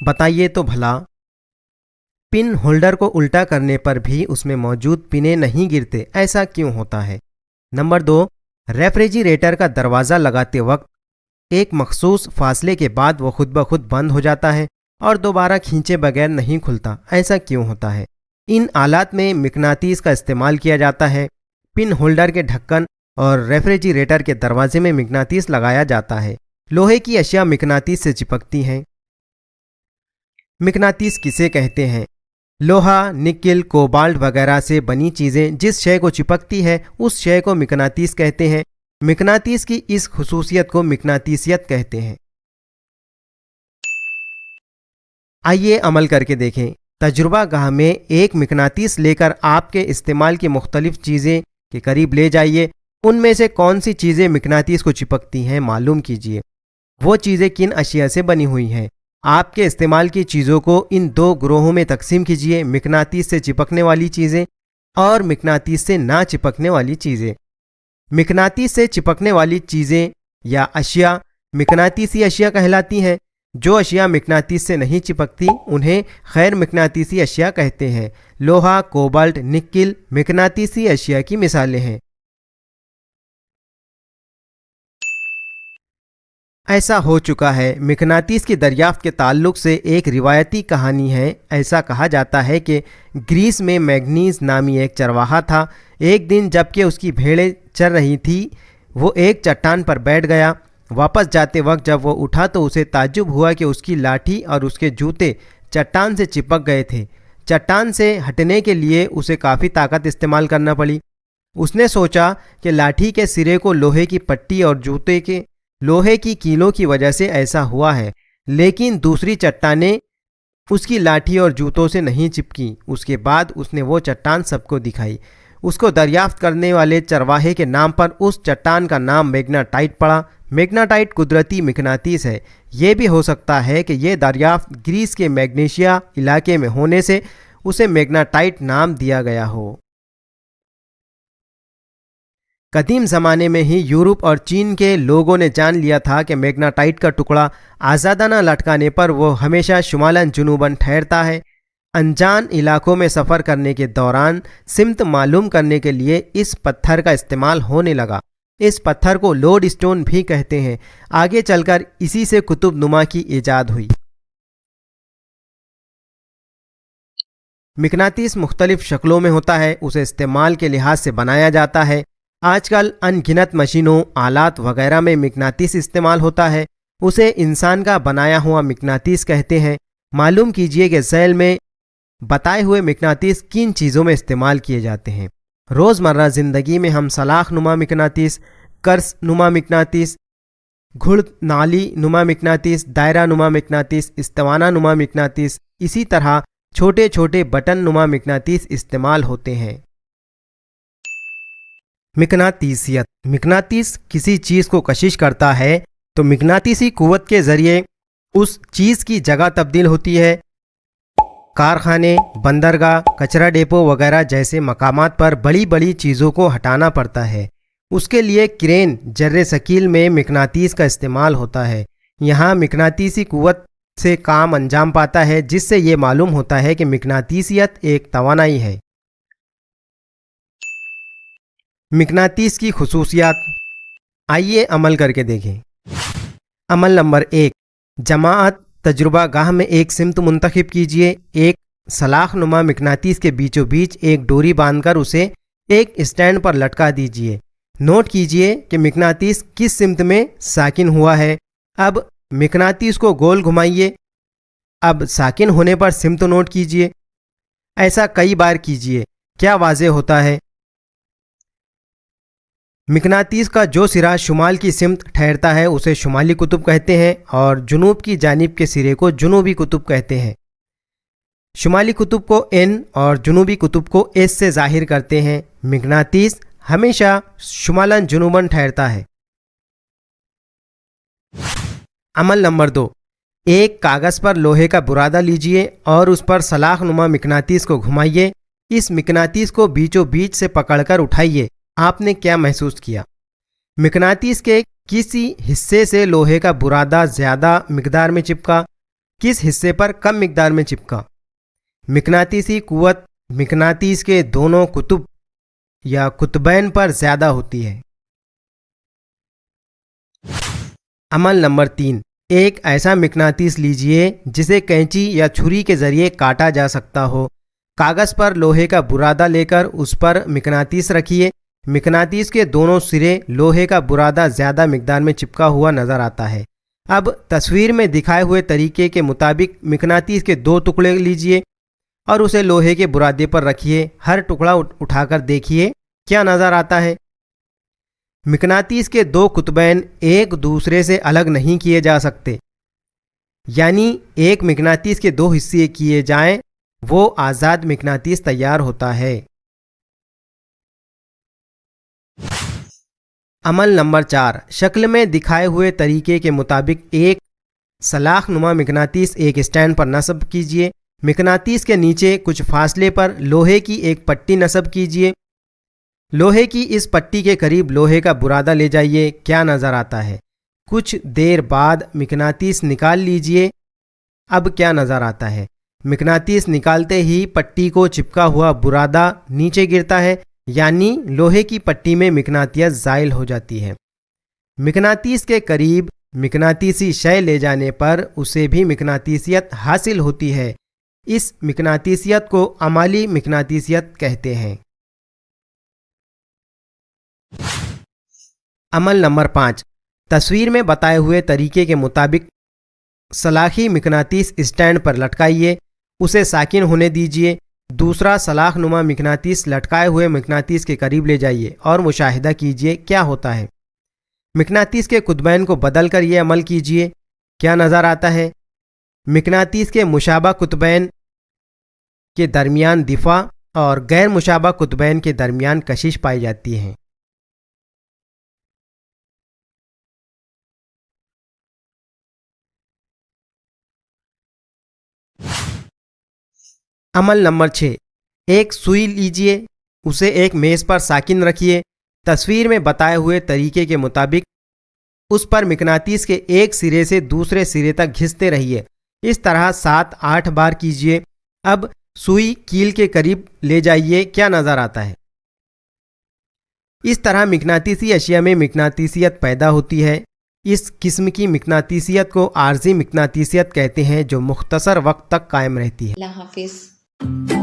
बताइए तो भला पिन होल्डर को उल्टा करने पर भी उसमें मौजूद पिनें नहीं गिरते, ऐसा क्यों होता है? नंबर 2, रेफ्रिजरेटर का दरवाज़ा लगाते वक्त एक मखसूस फासले के बाद वो खुद ब खुद बंद हो जाता है और दोबारा खींचे बगैर नहीं खुलता, ऐसा क्यों होता है? इन आलात में मिकनातीस का इस्तेमाल किया जाता है। पिन होल्डर के ढक्कन और रेफ्रिजरेटर के दरवाजे में मिकनातीस लगाया जाता है। लोहे की अशिया मिकनातीस से चिपकती हैं। मिकनातीस किसे कहते हैं? लोहा, निकिल, कोबाल्ट वगैरह से बनी चीज़ें जिस शय को चिपकती है उस शय को मिकनातीस कहते हैं। मिकनातीस की इस खुसूसियत को मिकनातीसियत कहते हैं। आइए अमल करके देखें। तजुर्बा गाह में एक मिकनातीस लेकर आपके इस्तेमाल की मुख्तलिफ चीज़ें के करीब ले जाइए। उनमें से कौन सी चीज़ें मिकनातीस को चिपकती हैं मालूम कीजिए। वो चीज़ें किन अशिया से बनी हुई हैं। आपके इस्तेमाल की चीज़ों को इन 2 ग्रोहों में तकसीम कीजिए, मिकनातीस से चिपकने वाली चीज़ें और मिकनातीस से ना चिपकने वाली चीज़ें। मिकनातीस से चिपकने वाली चीज़ें या अशिया मिकनातीसी अशिया कहलाती हैं। जो अशिया मिकनातीस से नहीं चिपकती उन्हें गैर मिकनातीसी अशिया कहते हैं। लोहा, कोबाल्ट, निकिल मिकनातीसी अशिया की मिसालें हैं। ऐसा हो चुका है। मिकनातीस की दरियाफ्त के ताल्लुक से एक रिवायती कहानी है। ऐसा कहा जाता है कि ग्रीस में मैग्नीज नामी एक चरवाहा था। एक दिन जबकि उसकी भेड़ें चर रही थी, वो एक चट्टान पर बैठ गया। वापस जाते वक्त जब वो उठा तो उसे ताज्जुब हुआ कि उसकी लाठी और उसके जूते चट्टान से चिपक गए थे। चट्टान से हटने के लिए उसे काफ़ी ताकत इस्तेमाल करना पड़ी। उसने सोचा कि लाठी के सिरे को लोहे की पट्टी और जूते के लोहे की कीलों की वजह से ऐसा हुआ है, लेकिन दूसरी चट्टानें उसकी लाठी और जूतों से नहीं चिपकी। उसके बाद उसने वो चट्टान सबको दिखाई। उसको दरियाफ्त करने वाले चरवाहे के नाम पर उस चट्टान का नाम मैग्नाटाइट पड़ा। मैग्नाटाइट कुदरती मिकनातीस है। ये भी हो सकता है कि ये दरियाफ्त ग्रीस के मैग्नीशिया इलाके में होने से उसे मैग्नाटाइट नाम दिया गया हो। कदीम ज़माने में ही यूरोप और चीन के लोगों ने जान लिया था कि मैग्नाटाइट का टुकड़ा आज़ादाना लटकाने पर वो हमेशा शुमालन जुनूबन ठहरता है। अनजान इलाकों में सफ़र करने के दौरान सिमत मालूम करने के लिए इस पत्थर का इस्तेमाल होने लगा। इस पत्थर को लोड स्टोन भी कहते हैं। आगे चलकर इसी से कुतुब नुमा की ईजाद हुई। मिकनातीस मुख्तलिफ शक्लों में होता है। उसे इस्तेमाल के लिहाज से बनाया जाता है। आजकल अनगिनत मशीनों, आलात वगैरह में मिकनातीस इस्तेमाल होता है। उसे इंसान का बनाया हुआ मिकनातीस कहते हैं। मालूम कीजिए कि झैल में बताए हुए मिकनातीस किन चीज़ों में इस्तेमाल किए जाते हैं। रोज़मर्रा ज़िंदगी में हम सलाख नुमा मिकनातीस, कर्स नुमा मिकनातीस, घुड़ नाली नुमा मिकनातीस, दायरा नुमा मिकनातीस, इस्तवाना नुमा मिकनातीस, इसी तरह छोटे छोटे बटन नुमा मिकनातीस इस्तेमाल होते हैं। मिकनातीसियत। मिकनातीस किसी चीज़ को कशिश करता है तो मिकनातीसी कुव्वत के ज़रिए उस चीज़ की जगह तब्दील होती है। कारखाने, बंदरगाह, कचरा डेपो वगैरह जैसे मकामात पर बड़ी बड़ी चीज़ों को हटाना पड़ता है। उसके लिए क्रेन, जर्रे सकील में मिकनातीस का इस्तेमाल होता है। यहाँ मिकनातीसी कुव्वत से काम अंजाम पाता है, जिससे ये मालूम होता है कि मिकनातीसियत एक तवानाई है। मिकनातीस की खुसूसियात आइए अमल करके देखें। अमल नंबर 1, जमाअत तजुर्बा गाह में एक सिमत मुंतखब कीजिए। एक सलाख नुमा मिकनातीस के बीचों बीच एक डोरी बांधकर उसे एक स्टैंड पर लटका दीजिए। नोट कीजिए कि मिकनातीस किस सिमत में साकिन हुआ है। अब मिकनातीस को गोल घुमाइए। अब साकिन होने पर सिमत नोट कीजिए। ऐसा कई बार कीजिए। क्या वाज़ेह होता है? मिकनातीस का जो सिरा शुमाल की सिमत ठहरता है उसे शुमाली कुतुब कहते हैं और जुनूब की जानिब के सिरे को जुनूबी कुतुब कहते हैं। शुमाली कुतुब को एन और जुनूबी कुतुब को एस से ज़ाहिर करते हैं। मिकनातीस हमेशा शुमालन जुनूबन ठहरता है। अमल नंबर 2, एक कागज़ पर लोहे का बुरादा लीजिए और उस पर सलाख नुमा मिकनातीस को घुमाइए। इस मिकनातीस को बीचों बीच से पकड़कर उठाइए। आपने क्या महसूस किया? मिकनातीस के किसी हिस्से से लोहे का बुरादा ज़्यादा मिकदार में चिपका किस हिस्से पर कम मिकदार में चिपका? मकनातीसी कुव्वत मकनातीस के दोनों कुतुब या कुतबैन पर ज़्यादा होती है। अमल नंबर 3, एक ऐसा मकनातीस लीजिए जिसे कैंची या छुरी के ज़रिए काटा जा सकता हो। कागज़ पर लोहे का बुरादा लेकर उस पर मकनातीस रखिए। मकनातीस के दोनों सिरे लोहे का बुरादा ज़्यादा मिकदार में चिपका हुआ नज़र आता है। अब तस्वीर में दिखाए हुए तरीके के मुताबिक मकनातीस के 2 टुकड़े लीजिए और उसे लोहे के बुरादे पर रखिए। हर टुकड़ा उठाकर देखिए क्या नज़र आता है। मकनातीस के 2 कुतबैन एक दूसरे से अलग नहीं किए जा सकते, यानी एक मकनातीस के 2 हिस्से किए जाएं, वो आज़ाद मकनातीस तैयार होता है। अमल नंबर 4, शक्ल में दिखाए हुए तरीके के मुताबिक एक सलाख नुमा मकनातीस एक स्टैंड पर नस्ब कीजिए। मकनातीस के नीचे कुछ फासले पर लोहे की एक पट्टी नस्ब कीजिए। लोहे की इस पट्टी के करीब लोहे का बुरादा ले जाइए। क्या नज़र आता है? कुछ देर बाद मकनातीस निकाल लीजिए। अब क्या नज़र आता है? मकनातीस निकालते ही पट्टी को चिपका हुआ बुरादा नीचे गिरता है, यानी लोहे की पट्टी में मकनातियत ज़ाइल हो जाती है। मकनातीस के करीब मकनातीसी शय ले जाने पर उसे भी मकनातीसियत हासिल होती है। इस मकनातीसियत को अमाली मकनातीसियत कहते हैं। अमल नंबर 5, तस्वीर में बताए हुए तरीके के मुताबिक सलाखी मकनातीस स्टैंड पर लटकाइए, उसे साकिन होने दीजिए। दूसरा सलाख नुमा मकनातीस लटकाए हुए मकनातीस के करीब ले जाइए और मुशाहिदा कीजिए क्या होता है। मकनातीस के कुतबैन को बदल कर ये अमल कीजिए। क्या नज़र आता है? मकनातीस के मुशाबा कुतबैन के दरमियान दिफा और गैर मुशाबा कुतबैन के दरमियान कशिश पाई जाती है। अमल नंबर 6, एक सुई लीजिए, उसे एक मेज़ पर साकिन रखिए। तस्वीर में बताए हुए तरीके के मुताबिक उस पर मकनातीस के एक सिरे से दूसरे सिरे तक घिसते रहिए। इस तरह 7-8 बार कीजिए। अब सुई कील के करीब ले जाइए। क्या नज़र आता है? इस तरह मकनातीसी अशिया में मकनातीसियत पैदा होती है। इस किस्म की मकनातीसियत को आर्जी मकनातीसियत कहते हैं, जो मुख्तसर वक्त तक कायम रहती है। अल्लाह हाफिज़।